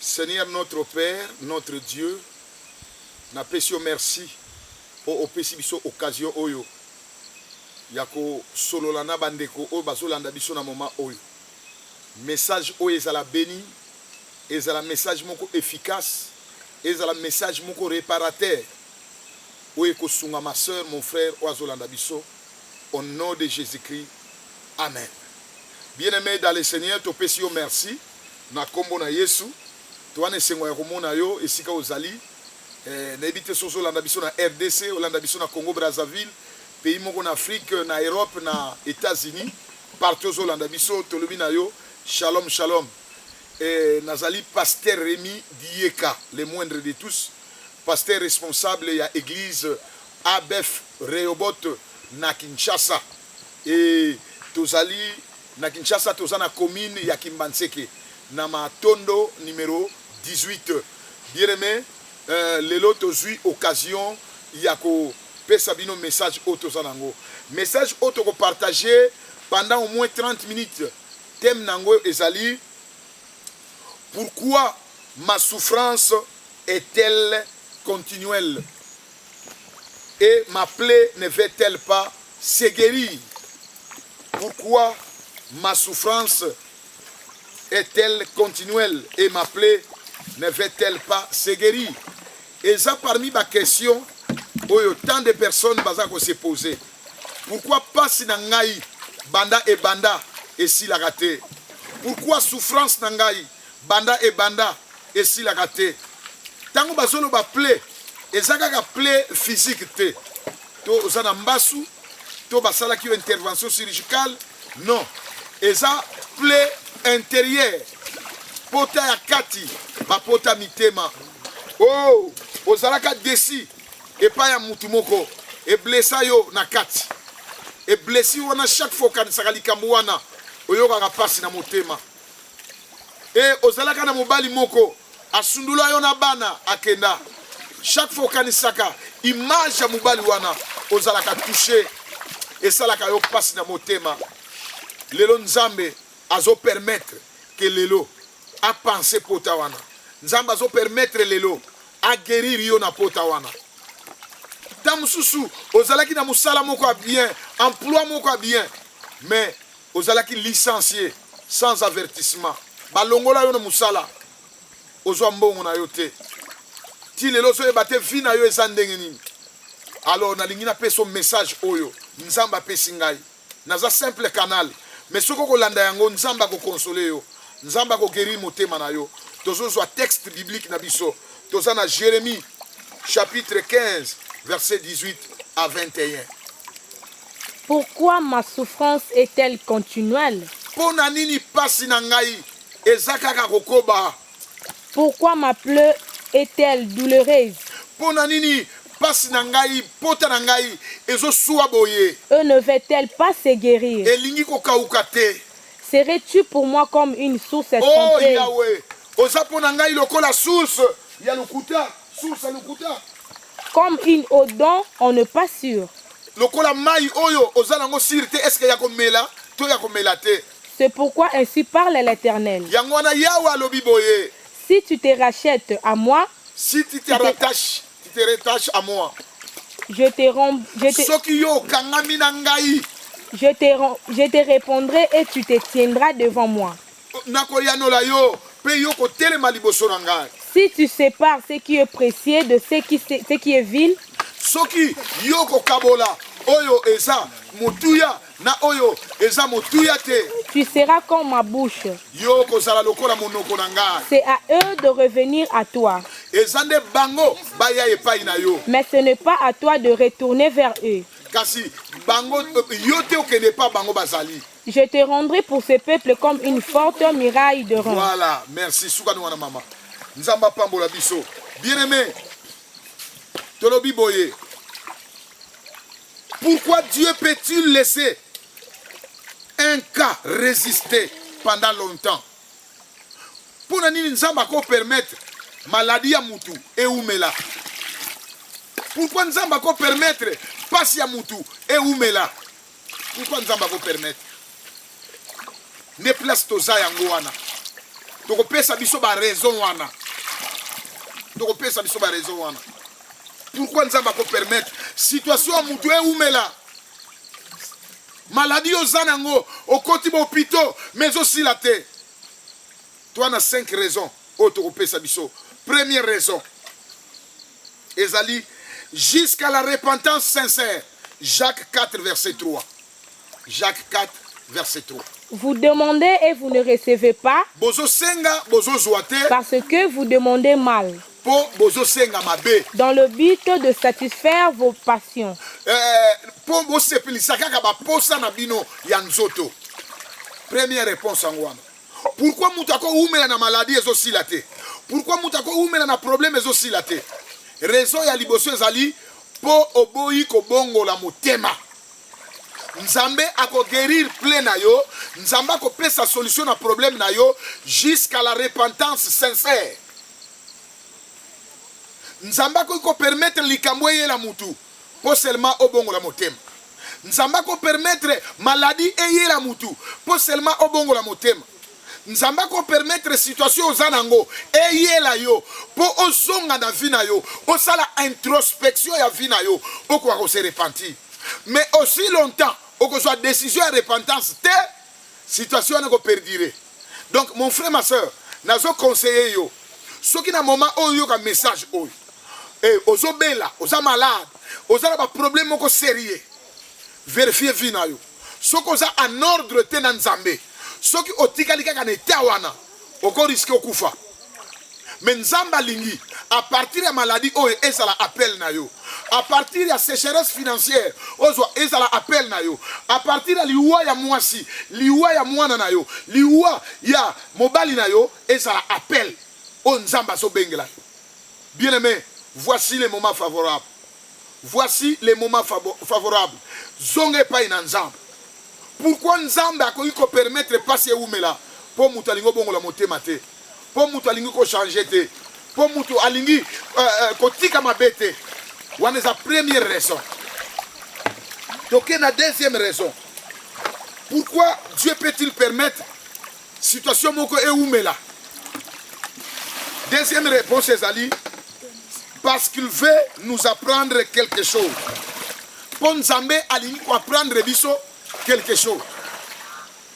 Seigneur notre Père, notre Dieu, na pesio merci pour opesi biso occasion oyo yako solola na bandeko oyo bazolanda biso na moment oyo. Message oyo ezala béni, ezala message moko efficace, ezala message moko réparateur oyo kosunga ma soeur, mon frère oyo azolanda biso au nom de Jésus-Christ. Amen. Bien-aimé dans le Seigneur, topesi yo merci na kombo na Yesu. Toane sengo ya komona yo esika ozali na ebite soso landa biso na RDC, olanda biso na Congo Brazzaville, pays moko na Afrique, na Europe, na États-Unis, partout olanda biso tolobi na yo shalom shalom. Nazali pasteur Rémi Dieka, le moindre de tous, pasteur responsable ya église ABF Rehoboth na Kinshasa. Et tozali na Kinshasa tozana commune ya Kimbanseke na Matondo numéro 18. Bien-aimé, lelo tozui occasion yako pesa bino message auto sanango. Message auto ko partager pendant au moins 30 minutes. Thème nango ezali: pourquoi ma souffrance est-elle continuelle et ma plaie ne va-t-elle pas se guérir? Pourquoi ma souffrance est-elle continuelle et ma plaie ne va-t-elle pas se guérir? Et ça parmi ma question, tant de personnes vont se poser. Pourquoi pas si nangai banda et si la raté? Pourquoi souffrance nangai banda et si la raté? Tango bazolo ba plaie, et ça ka plaie physique te. To osana mbasu, to basala ki intervention chirurgicale, non. Et ça plaie intérieure. Pota ya kati, ba pota mitema. Oh, ozalaka desi et pas ya mutu moko et blessa yo na kati. Et blessi wana chaque fois kan sakali kamwana oyoka ka pasi na motema. Et ozalaka na mobali moko asundula yo na bana akenda. Chaque fois kan saka image ya mobali wana ozalaka toucher et salaka yo pasi na motema. Lelo nzambe azo permettre que lelo a penser pota wana. Nzamba zo permettre lelo a guérir yo na pota wana. Tamususu ozalaki na musala moko bien, emploi moko bien, mais ozalaki licencié sans avertissement. Balongola yo na musala ozwa mbongo na yo te. Ti lelo so ebate vi na yo ezandenge nini. Alors nalingi na peso message oyo nzamba pesi ngai. Naza simple canal, mais soko kolanda yango nzamba ko consoler yo. Nzamba ko guérir motema na yo. Tozozwa texte biblique na biso. Tozana Jérémie chapitre 15 verset 18 à 21. Pourquoi ma souffrance est-elle continuelle? Pona nini pasi na ngai ezakaka kokoba? Pourquoi ma plaie est-elle douloureuse? Pona nini pasi na ngai pota na ngai ezosuwa boye? Ne va-t-elle pas se guérir? Elingi kokauka te. Serais-tu pour moi comme une source Oh trempée? Yahweh, ozapo na ngai lokola source ya lukuta, source ya lukuta. Comme une eau dont on n'est pas sûr. Lokola mai oyo ozalango sirte, est-ce que yako mela to yako melate? C'est pourquoi ainsi parle l'Éternel. Yangwana Yahweh alobi boye. Si tu te rachètes à moi, si tu te rattaches, à moi. Je te répondrai et tu te tiendras devant moi. Si tu sépares ce qui est précieux de ce qui est vil, tu seras comme ma bouche. C'est à eux de revenir à toi. Mais ce n'est pas à toi de retourner vers eux. Je te rendrai pour ce peuple comme une forte muraille de reins. Voilà, merci. Nzamba pambola biso. Bien-aimé, tolobi boye. Pourquoi Dieu peut-il laisser un cas résister pendant longtemps? Pour nani nzamba ko permettre maladie ya mutu et oumela? Pourquoi nzamba ko permettre passe ya mutu et oumela? Pourquoi nzamba ko permettre? Ne place toza yango wana. Toko pesa biso ba raison wana. tokopesa biso ba raison wana. Pourquoi nzamba ko permettre situation mutu e umela maladie ozanango okoti ba hôpital mais aussi la terre. Toi na 5 raisons o tokopesa biso. Première raison ezali jusqu'à la repentance sincère. Jacques 4 verset 3. Jacques 4 verset 3. Vous demandez et vous ne recevez pas Bozo senga bozo zoate parce que vous demandez mal, po bozo senga mabe. dans le but de satisfaire vos passions. Po bo sepelisa kaka ba posa na bino ya nzoto. Première réponse angwana. Pourquoi mutako umela na maladie ezosila te? Pourquoi mutako umela na problème ezosila te? Raison ya liboso ezali po oboyi ko bongo la motema. Nzambe ako guérir plein na yo, Nzambe ako pesa solution na problème na yo jusqu'à la repentance sincère. Nzambe ako permettre likambo ye la mutu po seulement obongo la motema. Nzambe ako permettre maladie eye la mutu po seulement obongo la motema. Nzamba ko permettre situation ozanango eye la yo po ozonga na vie na yo, osala introspection ya vie na yo, okwa ko se repentir. Mais aussi longtemps oko soit décision de repentance te situation ne ko perdire. Donc mon frère ma soeur, nazo conseiller yo soki na moment oyo ka message oyo ozo bela, oza malade, oza ba problème moko sérieux, vérifier vie na yo. Soko oza en ordre te na Nzambe, soki otikali kaka na eta wana oko risque okufa. Mais Nzamba lingi à partir ya maladie oyo ezala appel na yo, à partir ya sécheresse financière ozwa ezala appel na yo, à partir ya liwa ya mwasi, liwa ya mwana na yo, liwa ya mobali na yo ezala appel o Nzamba so bengela. Bien aimé, voici les moments favorables. Voici les moments favorables. Zonge pa ina Nzamba. Pourquoi Nzamba akoki ko permettre passer umela po mutu alingo bongo la motema te, po mutu alingi ko changer te, po mutu alingi ko tika mabete. Wana za première raison. Donc la deuxième raison. Pourquoi Dieu peut-il permettre situation moko e umela? Deuxième réponse ezali parce qu'il veut nous apprendre quelque chose. Pour Nzambe alingi ko apprendre biso quelque chose.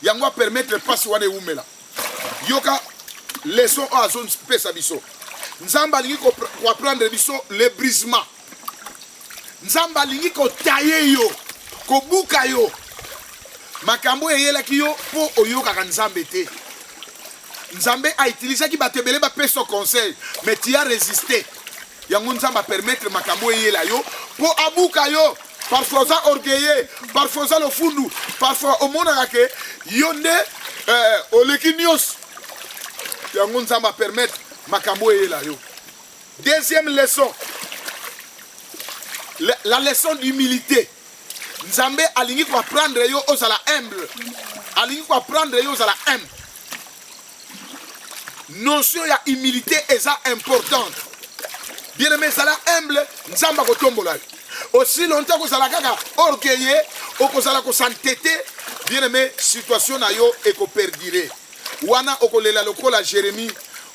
Yango permettre passe wane umela. Yoka leçon a zone pesa biso. Nzamba lingi ko apprendre biso le brisement. Nzamba lingi ko tailler yo, ko buka yo. Makambo yela ki yo po oyoka ka Nzambe te. Nzambe a utilisé ki batebele ba peso conseil, mais tu as résisté. Yango Nzamba permettre makambo yela yo po abuka yo. Parfois ça orgueilleux, parfois ça le fundu, parfois au monde que yonde au lekinios. Yango Nzamba permettre makambo yela yo. Deuxième leçon, la leçon d'humilité. Nzambe alingi ko apprendre yo ozala humble. Alingi ko apprendre yo ozala humble. Notion ya humilité est importante. Bien aimé, zala humble, Nzamba ko tombola. Aussi longtemps que zala kaka orgueilleux, o ko zala ko s'entêter, bien aimé, situation na yo e ko perdire. Wana o ko lela lokola Jérémie,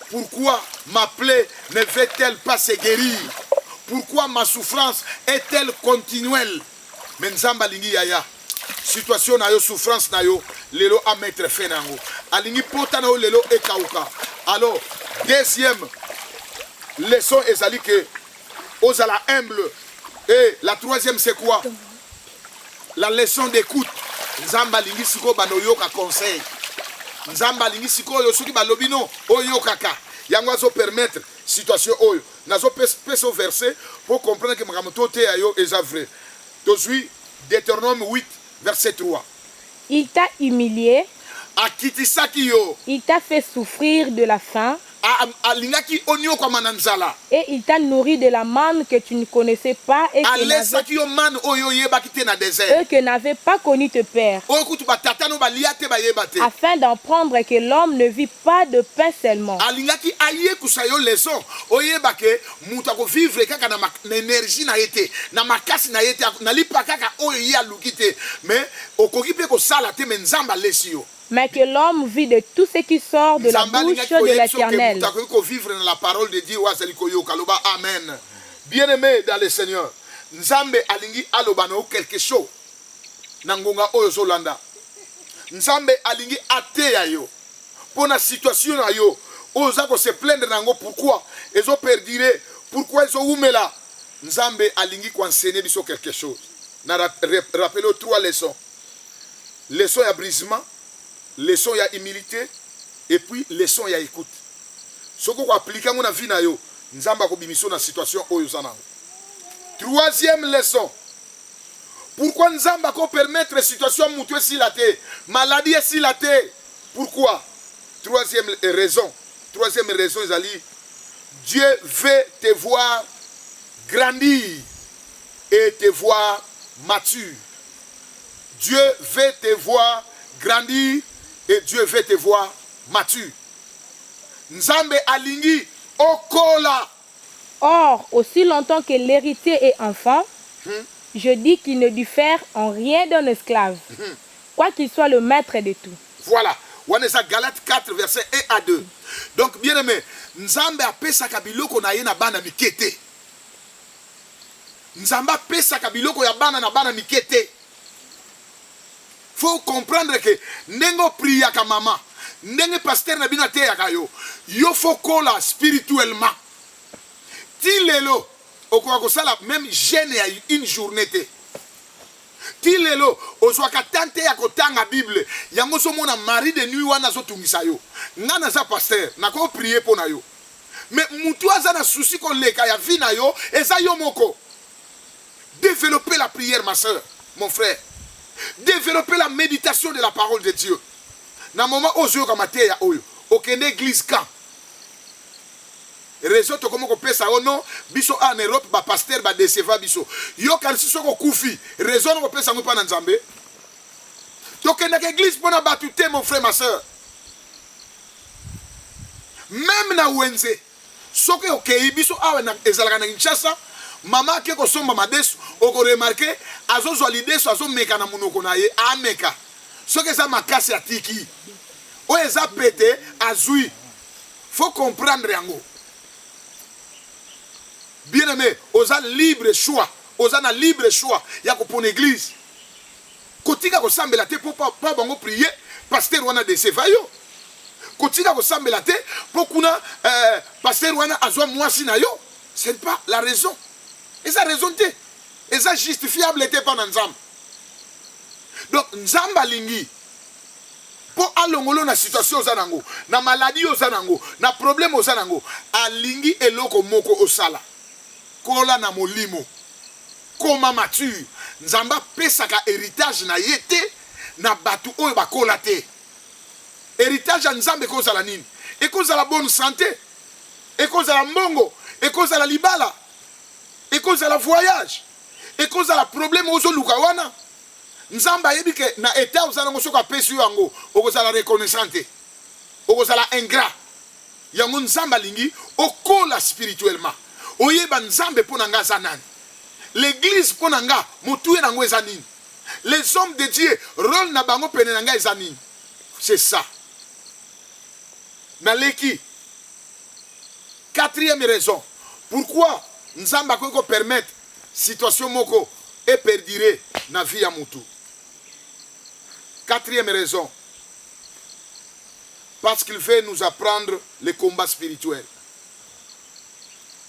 pourquoi ma plaie ne veut-elle pas se guérir? Pourquoi ma souffrance est-elle continuelle? Mais Nzamba lingi yaya. Situation na yo, souffrance na yo, lelo a mettre fin nango. Alingi pota na yo lelo e kauka. Alors, deuxième leçon ezali que ozala humble. Et la troisième c'est quoi? La leçon d'écoute. Nzamba lingi siko bano yoka conseil. Nzamba lingi siko yo soki balobino oyokaka. Yango azo permettre situation oyo. Nazo peso verset pour comprendre que makamto te ayo eza vrai. Aujourd'hui, Deutéronome 8 verset 3. Il t'a humilié, Akitisaki yo. il t'a fait souffrir de la faim, Alingaki onyo kwa mananzala. et il t'a nourri de la manne que tu ne connaissais pas et Alesaki yo man oyo yebaki te na désert. que n'avait pas connu tes pères, Oyo kutu batata no balia te bayeba te. afin d'apprendre que l'homme ne vit pas de pain seulement, Alingaki aye kusayo leçon. Oyeba ke mutu ako vivre kaka na énergie na yete, na makasi na yete, na lipa kaka oyo ya lukite. Mais okoki pe ko sala te men Nzamba lesi yo. mais que l'homme vit de tout ce qui sort de la bouche de l'Éternel. Amen. Bien-aimé dans le Seigneur, Nzambe alingi alobano quelque chose. Nangonga oyo zolanda. Nzambe alingi ateya yo. Pour la situation na yo, oza ko se plaindre nango pourquoi ils ont perdu, pourquoi ils ont oumela. Nzambe alingi ko enseigner biso quelque chose. Na rappelez 3 leçons. Leçon ya brisement, leçon ya humilité et puis leçon ya écoute. Soko ko appliquer ngona vie na yo, Nzamba ko bimiso na situation oyo za nango. 3e leçon. Pourquoi Nzamba ko permettre situation mutu si la té, maladie si la té. Pourquoi? 3e raison. 3e raison, Zali. Dieu veut te voir grandir et te voir mature. Dieu veut te voir grandir et Dieu veut te voir mature. Nzambe alingi okola. Or, aussi longtemps que l'héritier est enfant, je dis qu'il ne diffère en rien d'un esclave, quoi qu'il soit le maître de tout. Voilà. On est à Galates 4, versets 1 à 2. Donc, bien aimé, Nzambe a pesa kabiloko na ye na bana mikete. Nzamba pesa kabiloko ya bana na bana mikete. Faut comprendre que nengo priya ka mama, nenge pasteur na bina te yakayo, yo faut kola spirituellement. Ti lelo, okwa ko sala même jeûne ya une journée te. Ti lelo, ozwaka tante ya kotanga Bible, yango so mona mari de nuit wana zo tungisa yo. Ngana za pasteur, na ko prier po na yo. Mais mutu aza na souci ko leka ya vie na yo, eza yo moko. Développer la prière, ma soeur, mon frère. Développer la méditation de la parole de Dieu. Na moment ozo kamate ya oyo, okende église quand? Réseau to komo ko pesa ono, biso en Europe ba pasteur ba déceva biso. Yo kan si soko kufi, réseau no ko pesa mo pa na Nzambe. To kende église pona batute mon frère, ma soeur. Même na wenze, soko okei biso awe na ezalaka na Kinshasa. Mama ke ko somba madesu oko remarquer azozo lidesu azo meka na munoko na ye ameka soki eza makasi atiki o eza pete azui. Faut comprendre yango. Bien aimé, oza libre choix, oza na libre choix ya ko pona église kotika ko sambela te po pa bango prier pasteur wana de sevayo kotika ko sambela te po kuna pasteur wana azwa mwasi na yo. C'est pas la raison. Et ça raison te. Et ça justifiable était pas dans Nzamba. Donc Nzamba lingi pour alongolo na situation ozanango, na maladie ozanango, na problème ozanango, alingi eloko moko osala. Kola na molimo. Koma mature. Nzamba pesaka héritage na yete na batu oyo bakola te. Héritage ya Nzambe kozala nini? Et kozala bonne santé. Et kozala mbongo, et kozala libala. Et cause à la voyage, et cause à la problème aux lukawana. Nzamba yebike na état aux alango soka pesu yango, aux à la reconnaissante, aux à la ingrat. Yango Nzamba lingi, au kola spirituellement. Oyeba Nzambe ponanga zanan. L'église ponanga, mutue nango ezanin. Les hommes de Dieu, rôle na bango penenanga ezanin. C'est ça. Naleki. 4e raison. Pourquoi Nzamba ko permettre situation moko et perdure na vie ya mutu. 4e raison. Parce qu'il veut nous apprendre les combats spirituels.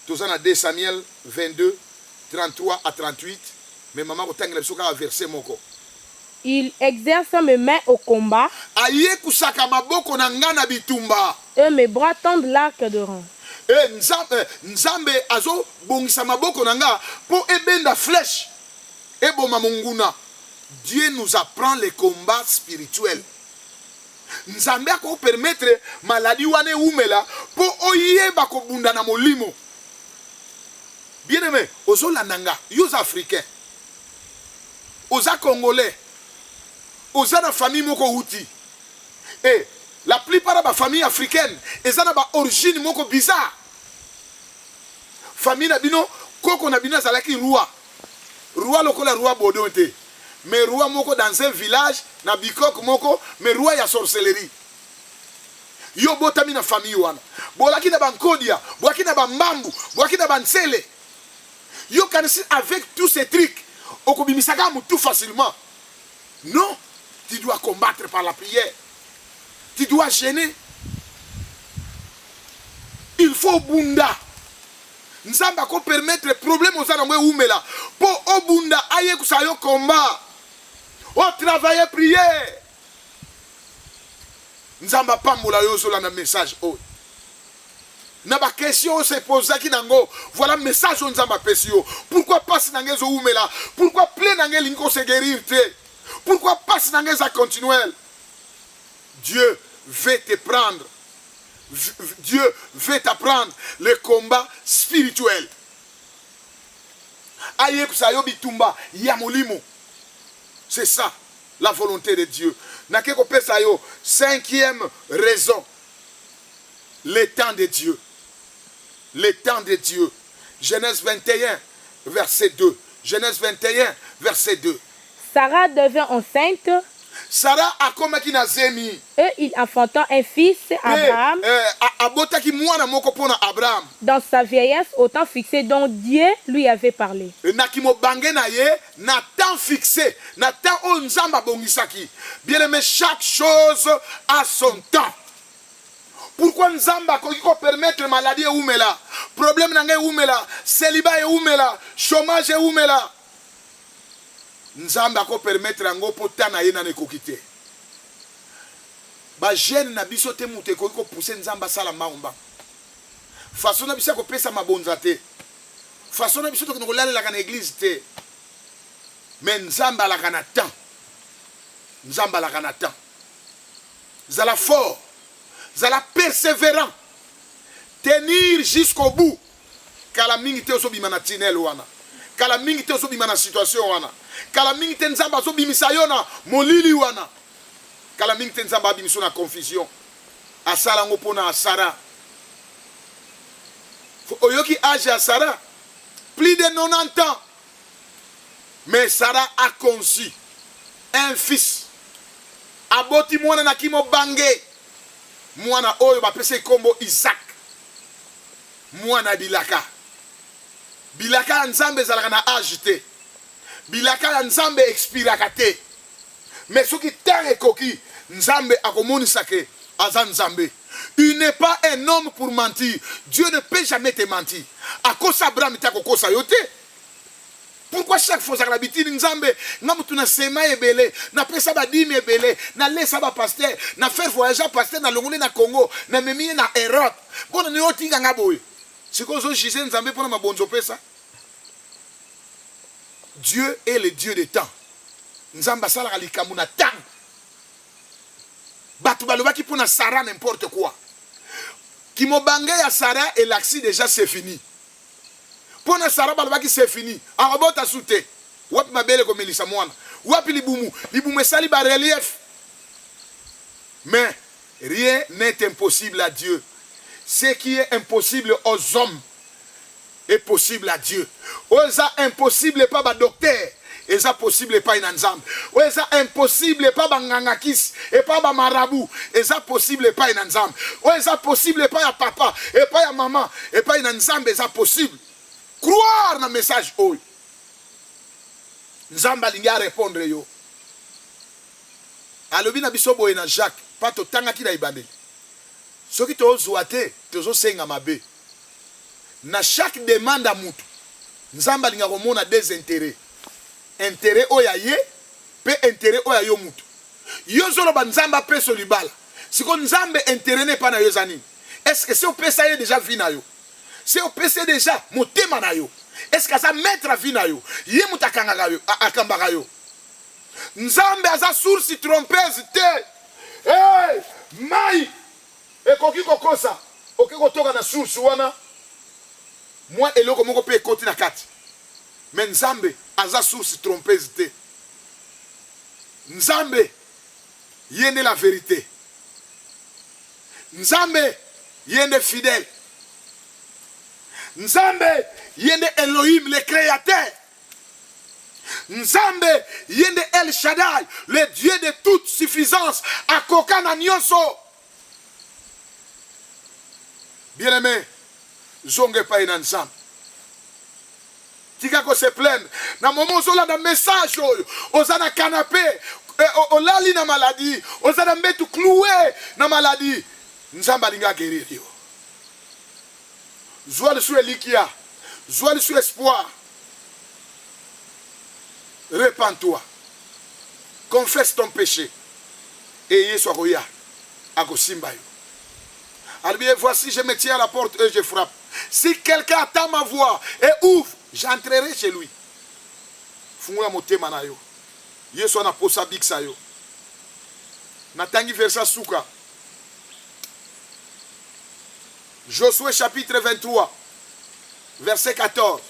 Tous en a 2 Samuel 22, 33 à 38. Mais maman ko tangela biso ka verset moko. Il exerce mes mains au combat. Aye kusaka maboko na ngana bitumba. Et mes bras tendent l'arc de rang. Nzambe azo bongisa maboko nanga pour ebenda flèche eboma munguna. Dieu nous apprend les combats spirituels. Nzambe ako permettre maladie wane umela pour oyeba ko bunda na molimo. Bien aimé, ozola nanga, yos africains, oza congolais, oza na famille moko huti. Et la plupart de la famille africaine, ils ont une origine moko bizarre. Famille nabino, koko nabino zalaki roi. Roi lokola roi bodonte. mais roi moko dans un village na bikok moko mais roi ya sorcellerie. Yo botami na famille wana. Bolaki na bankodia, bolaki na bambambu, bolaki na bansele. Yo kanisi avec tous ces trucs, okobimisaka mutu facilement. Non, tu dois combattre par la prière. Tu dois gêner. Il faut bunda. Nzamba ko permettre problème aux anamwe oumela. Pour obunda aye kusayo combat. O travailler prier. Nzamba pambola yo zola na message o. Na ba question se pose ki nango. Voilà message on nzamba pesio. Pourquoi passe nangezo oumela? Pourquoi plein nangel inko se guérir te? Pourquoi passe nangeza continuel? Dieu veut te prendre. Dieu veut t'apprendre le combat spirituel. Aye kusayo bitumba ya molimo. C'est ça la volonté de Dieu. Nakeko pesa yo 5e raison. Le temps de Dieu. Le temps de Dieu. Genèse 21 verset 2. Genèse 21 verset 2. Sarah devint enceinte. Sarah a komaki na zemi. Et il enfanta un fils, Abraham, Abotaki mwana moko pona Abraham. dans sa vieillesse, au temps fixé dont Dieu lui avait parlé. Nakimo bange na ye, na temps fixé, na temps o nzamba bongisaki. Bien aimé, chaque chose a son temps. Pourquoi nzamba ko permettre maladie oumela, problème nange oumela, célibat oumela, chômage oumela. Nzamba ko permettre ngo potana ye na nekokite. Ba jeune na biso te muté ko pousser nzamba sala maomba. Façon na biso ko pesa mabonza te. Façon na biso to ko lalela kana église te. Mais nzamba la kana temps. Nzamba la kana temps. Zala fort. Zala persévérant. Tenir jusqu'au bout. Kala mingi te oso bimana tinel wana. Kala mingi te oso bimana situation wana. Kala mingi te nzamba oso bimisa yona molili wana. Kala mingi te nzamba bimiso na confusion. Asala ngo pona Sarah. Oyoki âge à Sarah. Plus de 90 ans. Mais Sarah a conçu un fils. Aboti mwana na kimo bange. Mwana oyo bapese kombo Isaac. Mwana Bilaka. Bilaka nzambe zalaka na âge te. Bilaka nzambe expiraka te. Mais ce qui t'a coquille, nzambe akomonisa ke aza nzambe. Il n'est pas un homme pour mentir. Dieu ne peut jamais te mentir. A cause Abraham ta kokosa yote. Pourquoi chaque fois ça l'habitude nzambe ngamutu na sema ebele na pesa ba dime ebele na lesa ba pasteur na faire voyager pasteur na longole na Congo na memi na Europe bona ni otinga ngaboy siko zo jise nzambe pona mabonzo pesa. Dieu est le Dieu des temps. Nzamba sala likambu na temps. Batu balobaki pona Sarah n'importe quoi. Kimobangé ya Sarah et l'axi déjà c'est fini. Pona Sarah balobaki c'est fini. Arabota soute. Wapi mabele ko melisa mwana. Wapi libumu. Libumu sali ba relief. Mais rien n'est impossible à Dieu. Ce qui est impossible aux hommes est possible à Dieu. Oza impossible pas ba docteur. Et ça possible pas une nzambe. Ouais ça impossible pas ba ngangakis et pas ba marabout. Et ça possible pas une nzambe. Ouais ça possible pas ya papa et pas ya maman et pas une nzambe ça possible. Croire dans le message oh. Nzamba linga répondre yo. Alobi na biso boye na Jacques pas to tanga ki na ibande. Soki to zoate to zo senga mabe. Na chaque demande à mutu. Nzamba linga komona des intérêts. Intérêt oya ye pe intérêt oya yo mutu. Yo zolo ba nzamba peso libala. Siko nzambe intérêt n'est pas na yo zani. Est-ce que si on peut ça y déjà vie na yo? Si on peut déjà motema na yo. Est-ce que ça mettre vie na yo? Ye mutakanga ga yo akambaka yo. Nzambe aza source trompeuse te. Hey, mai ekoki kokosa. Oki kotoka na source wana. Moi eloko moko pe ekoti na kati. Mais Nzambe aza source trompeuse te. Nzambe yende la vérité. Nzambe yende fidèle. Nzambe yende Elohim le créateur. Nzambe yende El Shaddai, le Dieu de toute suffisance, akoka na nyonso. Bien-aimé, zonge pa ina Nzambe. Tika ko se plaindre. Na moment zola na message oyo, ozana canapé, olali na maladie, ozana mbetu cloué na maladie. Nzambe alinga guérir yo. Zwa le sou elikia, zwa le sou espoir. Repends-toi. Confesse ton péché. Et Yesu akoya akosimba yo. Alors bien, voici, je me tiens à la porte et je frappe. Si quelqu'un attend ma voix et ouvre, j'entrerai chez lui. Fungula motema na yo. Yesu anaposa biksa yo. Natangi versa suka. Josué chapitre 23, verset 14.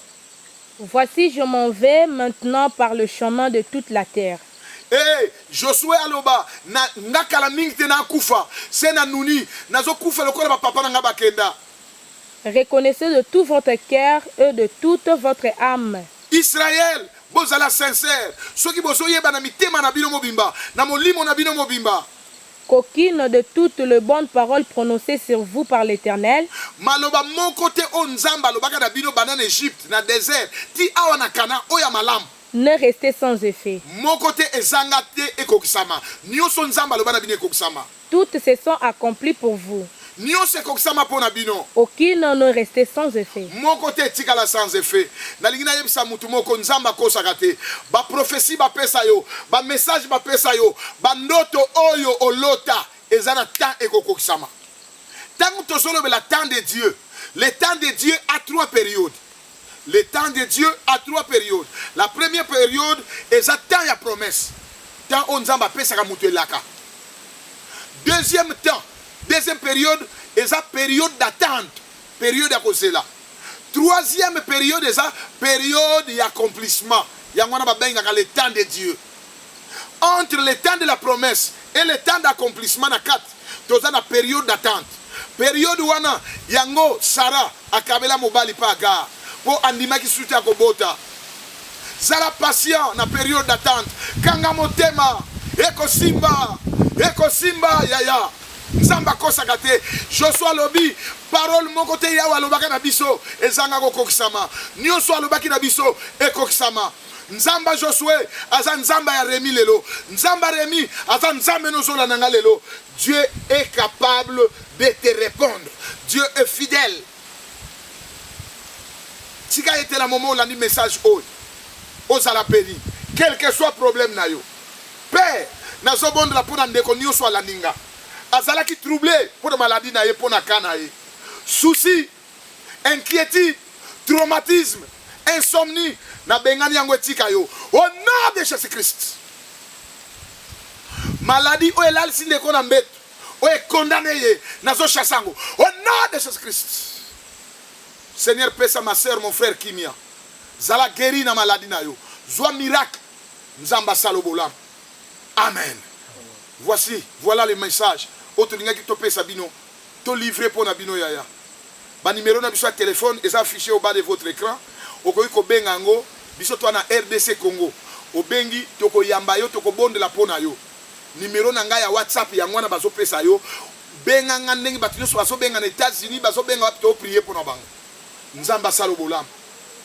Voici, je m'en vais maintenant par le chemin de toute la terre. Eh, Josué aloba na kala mingi te na kufa se na nuni nazo kufa lokola ba papa na nga bakenda. Reconnaissez de tout votre cœur et de toute votre âme. Israël, bozala sincère. Soki bozo yeba na mitema na bino mobimba, na molimo na bino mobimba. Qu'aucune de toutes les bonnes paroles prononcées sur vous par l'Éternel Maloba mon côté o nzamba lobaka na bino banane Égypte na désert ti awa na Kana oya malam. ne restez sans effet. Mon côté ezanga te ekokisama. Nyoso nzamba loba na bino ekokisama. Toutes se sont accomplies pour vous. Nyoso ekokisama pona bino. Aucune ne restait sans effet. Mon côté etikala sans effet. Nalingi na yebisa mutu moko nzamba kosaka te. Ba prophétie ba pesa yo, ba message ba pesa yo, ba ndoto oyo olota ezana temps ekokokisama. Tant tozolo la temps de Dieu. Le temps de Dieu a 3 périodes. Le temps de Dieu a 3 périodes. La première période est un temps ya promesse. Temps on nzamba pesa ka mutu elaka. Deuxième temps, deuxième période est une période d'attente. Période à troisième période est une période d'accomplissement. Il y a le temps de Dieu. Entre le temps de la promesse et le temps d'accomplissement, il y a une période d'attente. Période où yango Sarah akabela mobali pa ga po andima ki suti akobota. Zala patient na période d'attente. Kanga motema eko simba yaya. Nzamba kosaka te. Joshua lobi parole mon côté ya walobaka na biso ezanga kokokisama. Nyonso alobaki na biso ekokisama. Nzamba Josué aza nzamba ya Rémi lelo. Nzamba Rémi aza nzambe nozola nanga lelo. Dieu est capable de te répondre. Dieu est fidèle. Si ka était la moment où on a dit message haut, aux alapéri, quel que soit problème na yo. Père, na zo bon la pona ndeko nyonso ala ninga. Azala qui troublé pour la maladie na ye pona kana ye. Souci, inquiétude, traumatisme, insomnie na bengani yango etika yo. Au nom de Jésus-Christ. Maladie o elal si ndeko na mbeto. O est condamné ye na zo chasango. Au nom de Jésus-Christ. Seigneur, paix à ma soeur, mon frère Kimia. Zala guéri na maladie na yo. Zwa miracle. Nzamba salobolam. Amen. Voici, voilà le message. Autre linga qui tope sabino. To livré pour nabino yaya. Ba numéro na biso à téléphone est affiché au bas de votre écran. Okoyi ko bengango, biso to na RDC Congo. Obengi toko yamba yo toko bonde la pona yo. Numéro na nga ya WhatsApp ya ngwana bazo pesa yo. Benganga ndenge batino so bazo benga na États-Unis bazo benga to prier pour na bango. Nzamba salobolam.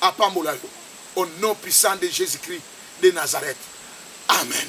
Apambola yo. Au nom puissant de Jésus-Christ de Nazareth. Amen.